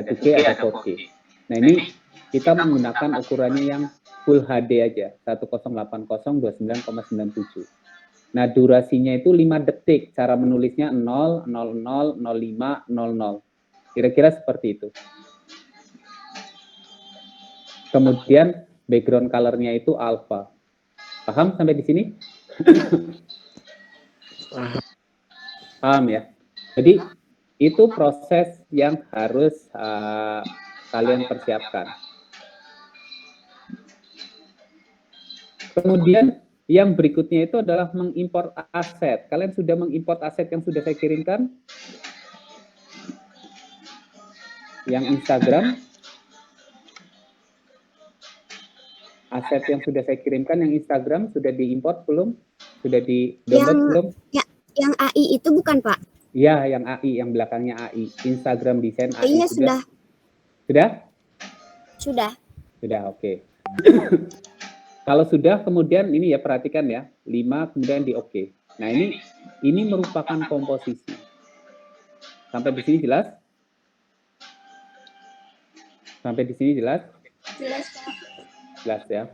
ada 2K, ada 4K. Nah ini kita menggunakan ukurannya yang Full HD aja, 1080 29,97. Nah durasinya itu 5 detik, cara menulisnya 0, 00, 05, 00. Kira-kira seperti itu. Kemudian background color-nya itu alpha. Paham sampai di sini? Paham ya? Jadi itu proses yang harus kalian persiapkan. Kemudian yang berikutnya itu adalah mengimport aset. Kalian sudah mengimport aset yang sudah saya kirimkan? Yang Instagram? Aset yang sudah saya kirimkan yang Instagram sudah diimport belum? Sudah di-download belum? Ya, yang AI itu bukan, Pak? Ya, yang AI, yang belakangnya AI. Instagram desain AI. Iya, sudah. Sudah? Sudah. Sudah, oke. Kalau sudah, kemudian ini ya perhatikan ya, 5 kemudian di oke. Nah ini merupakan komposisi. Sampai di sini jelas? Sampai di sini jelas? Jelas, Pak. Jelas ya.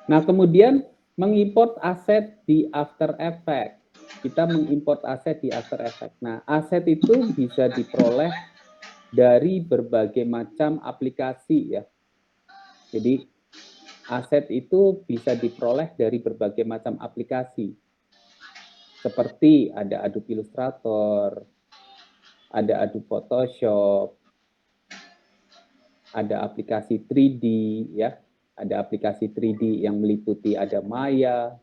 Nah kemudian mengimport aset di After Effects. Kita mengimport aset di After Effects. Nah aset itu bisa diperoleh dari berbagai macam aplikasi ya. Jadi aset itu bisa diperoleh dari berbagai macam aplikasi. Seperti ada Adobe Illustrator, ada Adobe Photoshop, ada aplikasi 3D ya, ada aplikasi 3D yang meliputi ada Maya,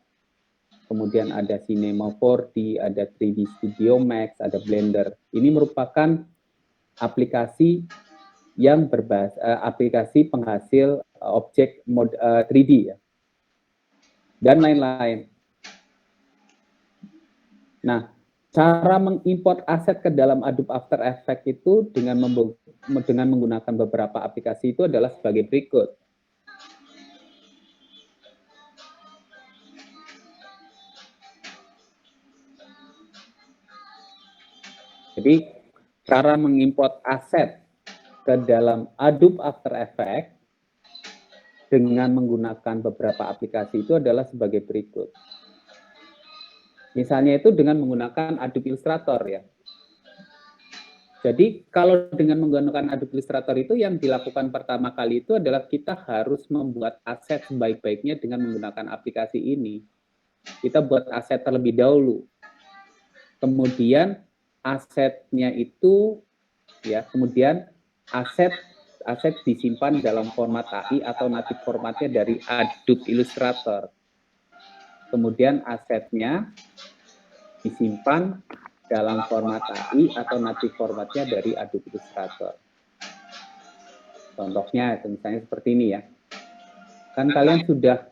kemudian ada Cinema 4D, ada 3D Studio Max, ada Blender. Ini merupakan aplikasi yang berbasis aplikasi penghasil objek 3D ya, dan lain-lain. Nah, cara mengimport aset ke dalam Adobe After Effects itu dengan menggunakan beberapa aplikasi itu adalah sebagai berikut. Jadi, cara mengimport aset ke dalam Adobe After Effects dengan menggunakan beberapa aplikasi itu adalah sebagai berikut. Misalnya itu dengan menggunakan Adobe Illustrator ya. Jadi kalau dengan menggunakan Adobe Illustrator itu yang dilakukan pertama kali itu adalah kita harus membuat aset sebaik-baiknya dengan menggunakan aplikasi ini. Kita buat aset terlebih dahulu. Kemudian asetnya itu ya, kemudian aset disimpan dalam format AI atau native formatnya dari Adobe Illustrator. Kemudian asetnya disimpan dalam format AI atau native formatnya dari Adobe Illustrator. Contohnya itu misalnya seperti ini ya. Kan kalian sudah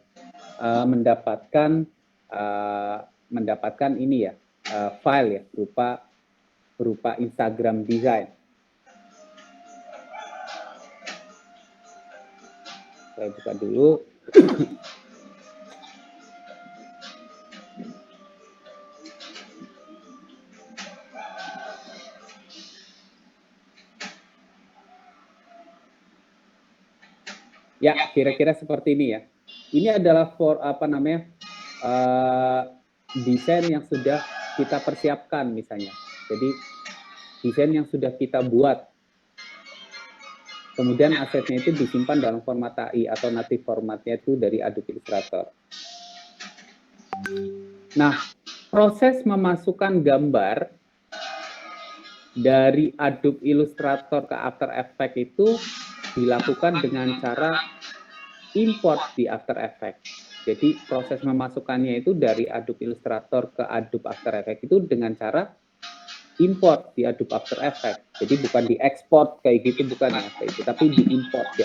mendapatkan ini ya, file ya, berupa Instagram design. Saya buka dulu. Ya, kira-kira seperti ini ya. Ini adalah desain yang sudah kita persiapkan misalnya. Jadi desain yang sudah kita buat. Kemudian asetnya itu disimpan dalam format AI atau native formatnya itu dari Adobe Illustrator. Nah, proses memasukkan gambar dari Adobe Illustrator ke After Effects itu dilakukan dengan cara import di After Effects. Jadi proses memasukkannya itu dari Adobe Illustrator ke Adobe After Effects itu dengan cara import di Adobe After Effects. Jadi bukan diekspor kayak gitu, bukan ya, kayak gitu, tapi diimport di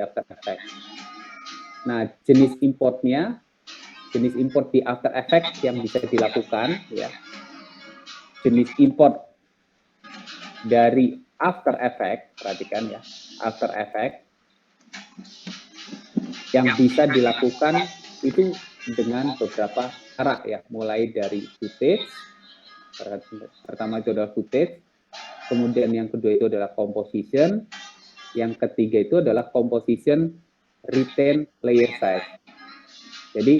After Effects. Nah, jenis import di After Effects yang bisa dilakukan ya. Jenis import dari After Effects, perhatikan ya, After Effects yang bisa dilakukan itu dengan beberapa cara ya, mulai dari footage, pertama itu adalah footage, kemudian yang kedua itu adalah composition, yang ketiga itu adalah composition retain layer size. Jadi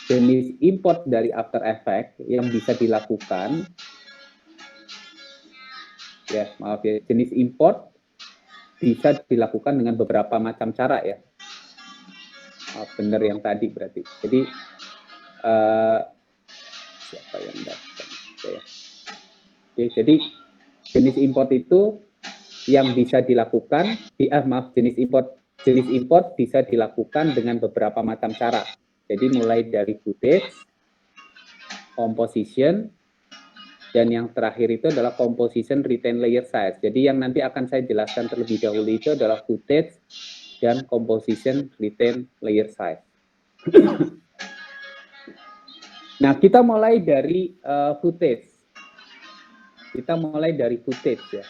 jenis import dari After Effects yang bisa dilakukan, ya maaf ya, jenis import bisa dilakukan dengan beberapa macam cara ya. Benar yang tadi berarti. Jadi siapa yang datang? Ya. Oke, jadi jenis import itu yang bisa dilakukan, jenis import bisa dilakukan dengan beberapa macam cara. Jadi mulai dari footage, composition, dan yang terakhir itu adalah composition retain layer size. Jadi yang nanti akan saya jelaskan terlebih dahulu itu adalah footage dan composition retain layer size. Nah, kita mulai dari footage. Kita mulai dari footage ya.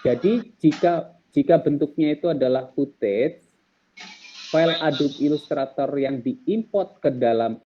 Jadi jika bentuknya itu adalah footage, file Adobe Illustrator yang diimport ke dalam